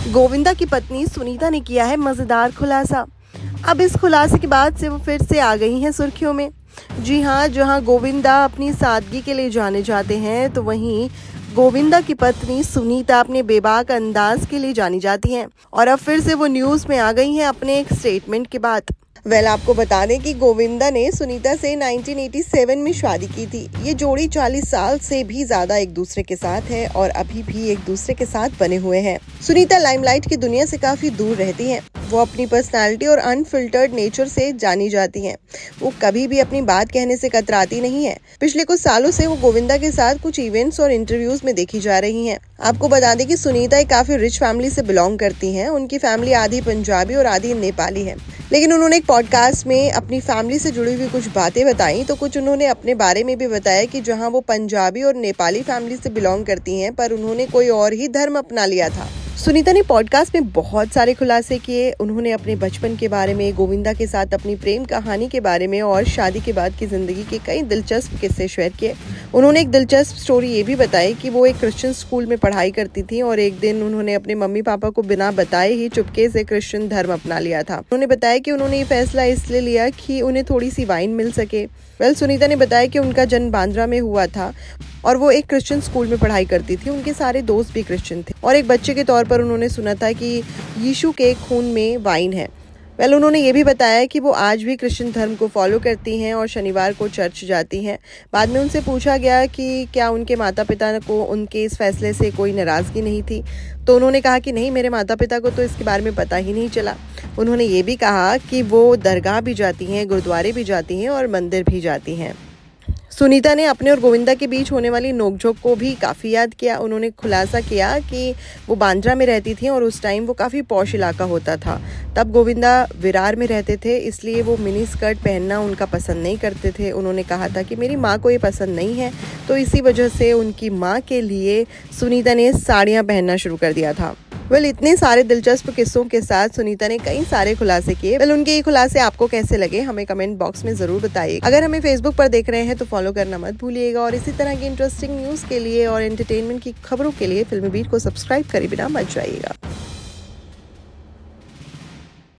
गोविंदा की पत्नी सुनीता ने किया है मजेदार खुलासा। अब इस खुलासे के बाद से वो फिर से आ गई हैं सुर्खियों में। जी हाँ, जहाँ गोविंदा अपनी सादगी के लिए जाने जाते हैं, तो वहीं गोविंदा की पत्नी सुनीता अपने बेबाक अंदाज के लिए जानी जाती हैं और अब फिर से वो न्यूज़ में आ गई हैं अपने एक स्टेटमेंट के बाद। आपको बता दें कि गोविंदा ने सुनीता से 1987 में शादी की थी। ये जोड़ी 40 साल से भी ज्यादा एक दूसरे के साथ है और अभी भी एक दूसरे के साथ बने हुए हैं। सुनीता लाइमलाइट की दुनिया से काफी दूर रहती हैं। वो अपनी पर्सनालिटी और अनफिल्टर्ड नेचर से जानी जाती हैं। वो कभी भी अपनी बात कहने से कतराती नहीं है। पिछले कुछ सालों से वो गोविंदा के साथ कुछ इवेंट्स और इंटरव्यूज में देखी जा रही हैं। आपको बता दें कि सुनीता एक काफी रिच फैमिली से बिलोंग करती हैं। उनकी फैमिली आधी पंजाबी और आधी नेपाली है, लेकिन उन्होंने एक पॉडकास्ट में अपनी फैमिली से जुड़ी हुई कुछ बातें बताई। तो कुछ उन्होंने अपने बारे में भी बताया कि जहां वो पंजाबी और नेपाली फैमिली से बिलोंग करती हैं, पर उन्होंने कोई और ही धर्म अपना लिया था। सुनीता ने पॉडकास्ट में बहुत सारे खुलासे किए। उन्होंने अपने बचपन के बारे में, गोविंदा के साथ अपनी प्रेम कहानी के बारे में और शादी के बाद की जिंदगी के कई दिलचस्प किस्से शेयर किए। उन्होंने एक दिलचस्प स्टोरी ये भी बताई कि वो एक क्रिश्चियन स्कूल में पढ़ाई करती थी और एक दिन उन्होंने अपने मम्मी पापा को बिना बताए ही चुपके से क्रिश्चियन धर्म अपना लिया था। उन्होंने बताया कि उन्होंने ये फैसला इसलिए लिया कि उन्हें थोड़ी सी वाइन मिल सके। सुनीता ने बताया कि उनका जन्म बांद्रा में हुआ था और वो एक क्रिश्चियन स्कूल में पढ़ाई करती थी। उनके सारे दोस्त भी क्रिश्चियन थे और एक बच्चे के तौर पर उन्होंने सुना था कि यीशु के खून में वाइन है। उन्होंने ये भी बताया कि वो आज भी क्रिश्चियन धर्म को फॉलो करती हैं और शनिवार को चर्च जाती हैं। बाद में उनसे पूछा गया कि क्या उनके माता पिता को उनके इस फैसले से कोई नाराज़गी नहीं थी, तो उन्होंने कहा कि नहीं, मेरे माता पिता को तो इसके बारे में पता ही नहीं चला। उन्होंने ये भी कहा कि वो दरगाह भी जाती हैं, गुरुद्वारे भी जाती हैं और मंदिर भी जाती हैं। सुनीता ने अपने और गोविंदा के बीच होने वाली नोकझोंक को भी काफ़ी याद किया। उन्होंने खुलासा किया कि वो बांद्रा में रहती थी और उस टाइम वो काफ़ी पॉश इलाका होता था। तब गोविंदा विरार में रहते थे, इसलिए वो मिनी स्कर्ट पहनना उनका पसंद नहीं करते थे। उन्होंने कहा था कि मेरी माँ को ये पसंद नहीं है, तो इसी वजह से उनकी माँ के लिए सुनीता ने साड़ियाँ पहनना शुरू कर दिया था। इतने सारे दिलचस्प किस्सों के साथ सुनीता ने कई सारे खुलासे किए। उनके ये खुलासे आपको कैसे लगे, हमें कमेंट बॉक्स में जरूर बताइए। अगर हमें फेसबुक पर देख रहे हैं तो फॉलो करना मत भूलिएगा और इसी तरह की इंटरेस्टिंग न्यूज़ के लिए और एंटरटेनमेंट की खबरों के लिए फिल्मी बीट को सब्सक्राइब करे बिना मत जाइएगा।